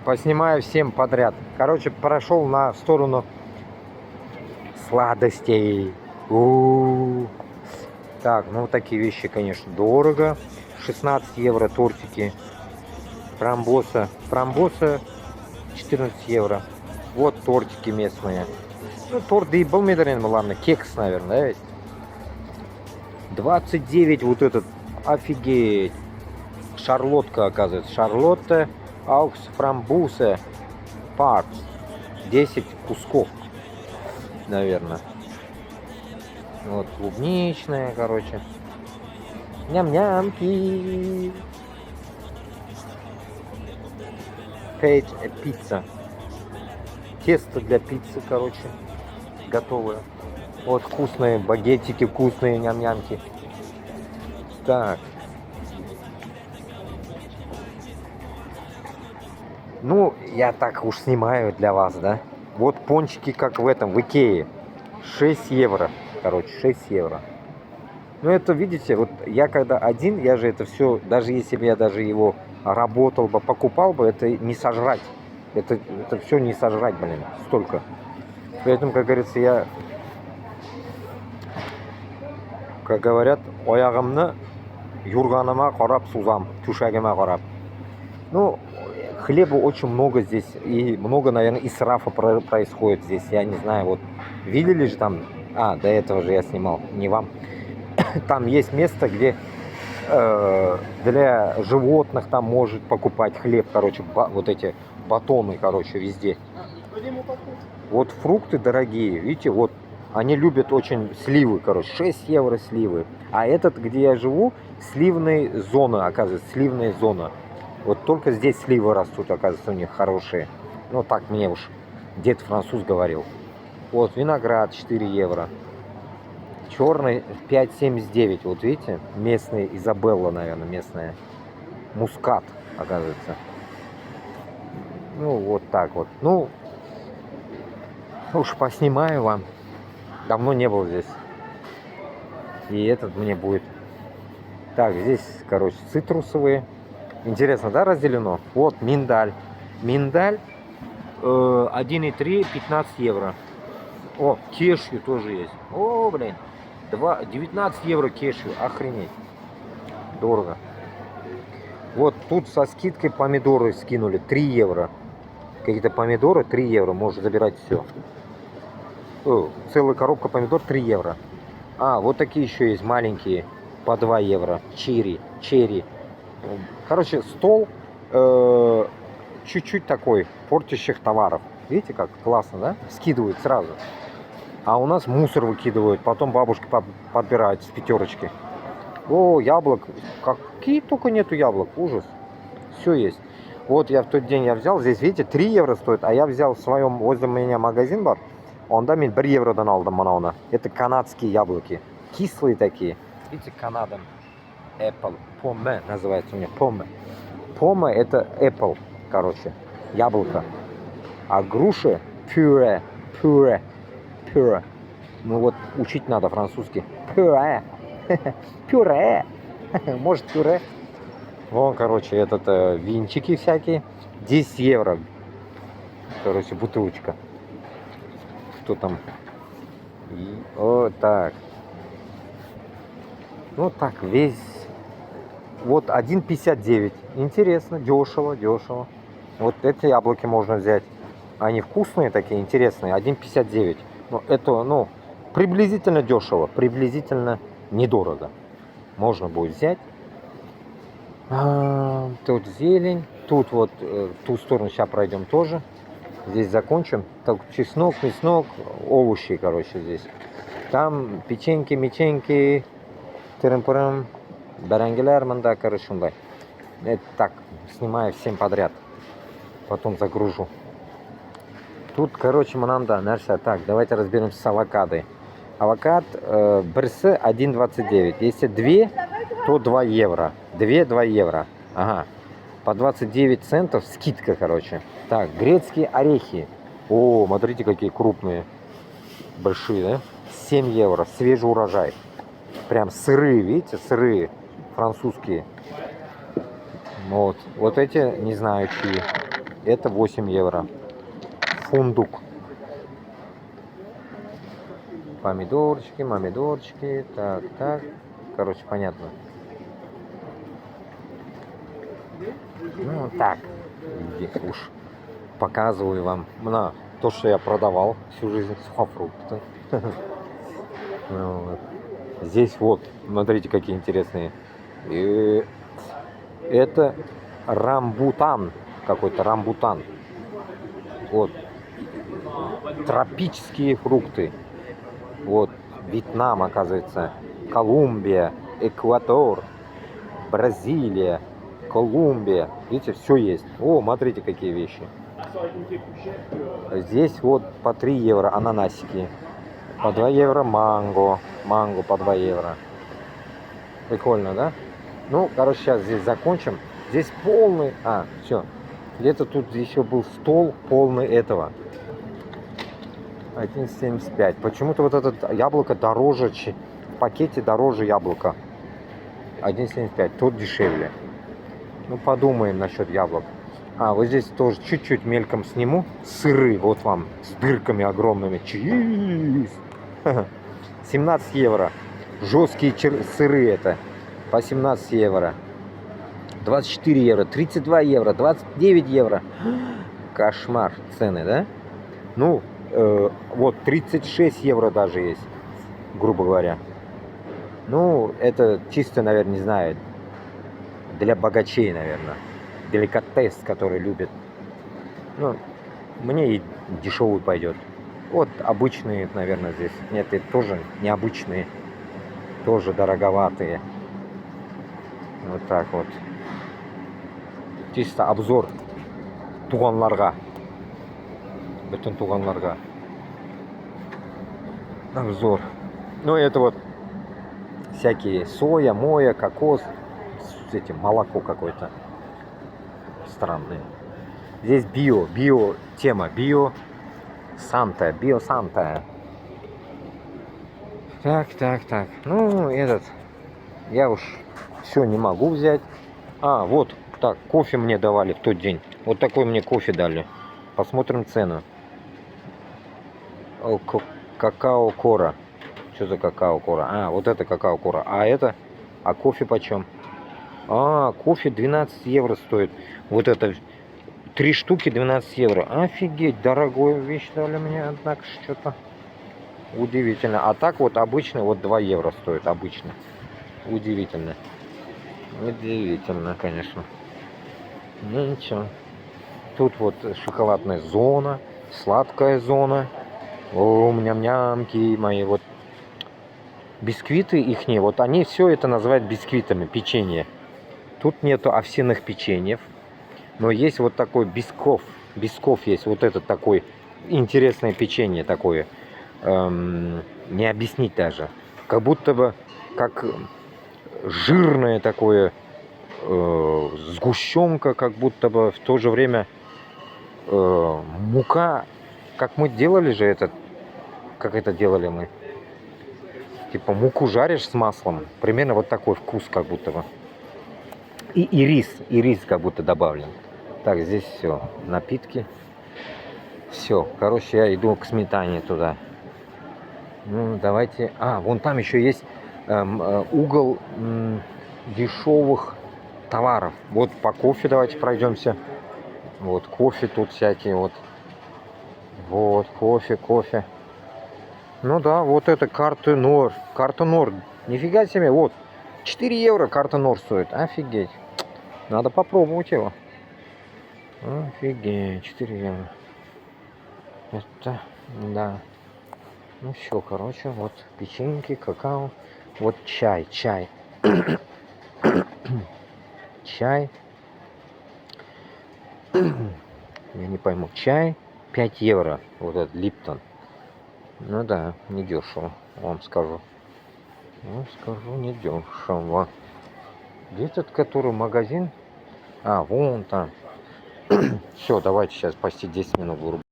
Поснимаю всем подряд. Короче, прошел на сторону сладостей. У-у-у. Так, ну такие вещи, конечно, дорого. 16 евро тортики. Фрамбоса. Фрамбоса 14 евро. Вот тортики местные. Ну, торт да и был медарен, ладно, кекс, наверное, да ведь? 29 вот этот. Офигеть. Шарлотка, оказывается. Шарлотта Аукс Фрамбусе Парт. 10 кусков, наверное. Вот клубничная, короче. Ням-нямки. Пицца. Тесто для пиццы, короче, готовое. Вот вкусные багетики, вкусные ням-нямки. Так. Ну, я так уж снимаю для вас, да? Вот пончики, как в этом, в Икее. 6 евро. Короче, 6 евро. Ну, это, видите, вот я когда один, я же это все, даже если бы я даже его работал бы, покупал бы, это не сожрать. Это все не сожрать, блин, столько. Поэтому, как говорится, я, как говорят, оягымны юрганыма қарап сузам, тушагыма қарап. Ну, хлеба очень много здесь, и много, наверное, исрафа происходит здесь, я не знаю, вот, видели же там, до этого же я снимал, не вам, там есть место, где для животных там может покупать хлеб, короче, вот эти батоны, короче, везде. Вот фрукты дорогие, видите, вот, они любят очень сливы, короче, 6 евро сливы, а этот, где я живу, сливная зона, оказывается, сливная зона. Вот только здесь сливы растут, оказывается, у них хорошие. Ну, так мне уж дед француз говорил. Вот, виноград 4 евро. Черный 5,79. Вот видите, местный Изабелла, наверное, местная. Мускат, оказывается. Ну, вот так вот. Ну, уж поснимаю вам. Давно не был здесь. И этот мне будет. Так, здесь, короче, цитрусовые. Интересно, да, разделено? Вот, миндаль. Миндаль 1,3, 15 евро. О, кешью тоже есть. О, блин. 19 евро кешью. Охренеть. Дорого. Вот тут со скидкой помидоры скинули. 3 евро. Какие-то помидоры 3 евро. Можно забирать все. Целая коробка помидор 3 евро. Вот такие еще есть маленькие. По 2 евро. Черри. Короче, стол чуть-чуть такой, портящих товаров. Видите, как классно, да? Скидывают сразу. А у нас мусор выкидывают, потом бабушки подбирают с пятерочки. О, яблок. Какие только нету яблок, ужас. Все есть. Вот я в тот день взял, здесь, видите, 3 евро стоит, а я взял в своем, возле меня магазин бар, онда мен 1 евродан алдым мынауны. Это канадские яблоки. Кислые такие. Видите, Канада. Apple. Поме называется у меня. Поме. Поме это apple, короче. Яблоко. А груши пюре. Ну вот учить надо французский. Пюре. Пюре. Может пюре. Вон, короче, этот винчики всякие. 10 евро. Короче, бутылочка. Что там? Вот так. Ну так, весь. Вот 1,59. Интересно, дешево. Вот эти яблоки можно взять. Они вкусные такие, интересные. 1,59. Ну, это, ну, приблизительно дешево. Приблизительно недорого. Можно будет взять. Тут зелень. Тут вот, в ту сторону сейчас пройдем тоже. Здесь закончим. Так, чеснок, мяснок, овощи, короче, здесь. Там печеньки, меченьки. Тырым-пырым. Барангелер, манда, короче, шундай. Это так, снимаю всем подряд. Потом загружу. Тут, короче, мынанда нәрсе. Так, давайте разберемся с авокадой. Авокад бірсі 1,29. Если 2, то 2 евро. 2 евро. Ага. По 29 центов скидка, короче. Так, грецкие орехи. О, смотрите, какие крупные. Большие, да? 7 евро. Свежий урожай. Прям сырые, видите, сырые. Французские. Вот эти, не знаю, чьи. Это 8 евро. Фундук. Помидорчики, помидорчики. Так, так. Короче, понятно. Ну, так. Уж показываю вам на то, что я продавал всю жизнь. Сухофрукты. Вот. Здесь вот, смотрите, какие интересные. И это рамбутан. Какой-то рамбутан. Вот. Тропические фрукты. Вот. Вьетнам, оказывается. Колумбия. Эквадор. Бразилия. Колумбия. Видите, все есть. О, смотрите, какие вещи. Здесь вот по 3 евро ананасики. По 2 евро манго. Манго по 2 евро. Прикольно, да? Ну, короче, сейчас здесь закончим. Здесь полный... А, все. Где-то тут еще был стол полный этого. 1,75. Почему-то вот это яблоко дороже, в пакете дороже яблока. 1,75. Тут дешевле. Ну, подумаем насчет яблок. А, вот здесь тоже чуть-чуть мельком сниму. Сыры, вот вам, с дырками огромными. Чиз! 17 евро. Жесткие сыры это. По 17 евро. 24 евро, 32 евро, 29 евро. Кошмар цены, да? Ну, вот 36 евро даже есть, грубо говоря. Ну, это чисто, наверное, не знаю, для богачей, наверное. Деликатес, который любит. Ну, мне и дешевый пойдет. Вот обычные, наверное, здесь. Нет, это тоже необычные. Тоже дороговатые. Вот так вот. Чисто обзор туганларга. Bütün туганларга. Обзор. Ну, это вот всякие соя, моя, кокос. С этим молоко какое-то странное. Здесь био тема, био Санта. Так. Ну, этот, я уж все не могу взять. А, вот, так, кофе мне давали в тот день. Вот такой мне кофе дали. Посмотрим цену. Какао кора. Что за какао кора? А, вот это какао кора. А это? А кофе почем? А, кофе 12 евро стоит. Вот это 3 штуки 12 евро. Офигеть, дорогую вещь дали мне, однако что-то удивительно. А так вот обычно вот 2 евро стоит, обычно. Удивительно. Удивительно, конечно. Ну ничего. Тут вот шоколадная зона, сладкая зона. О, ням-нямки мои. Вот бисквиты ихние, вот они все это называют бисквитами, печенье. Тут нету овсяных печеньев, но есть вот такой бисков. Бисков есть, вот этот такой интересное печенье такое. Не объяснить даже. Как будто бы, как жирное такое, сгущенка, как будто бы в то же время мука. Как мы делали же этот, как это делали мы? Типа муку жаришь с маслом. Примерно вот такой вкус как будто бы. И рис как будто добавлен. Так, здесь все. Напитки. Все. Короче, я иду к сметане туда. Ну, давайте. А, вон там еще есть угол дешевых товаров. Вот по кофе давайте пройдемся. Вот кофе тут всякие вот. Вот, кофе. Ну да, вот это карта Нор. Карта Нор. Нифига себе, вот. 4 евро карта Нор стоит. Офигеть. Надо попробовать его. Офигеть, 4 евро. Это, да. Ну все, короче, вот печеньки, какао. Вот чай. Чай. Я не пойму. Чай 5 евро. Вот этот Липтон. Ну да, не дешево, вам скажу. Не дешево. Где этот, который магазин? А, вон там. Все, давайте сейчас почти 10 минут вырубим.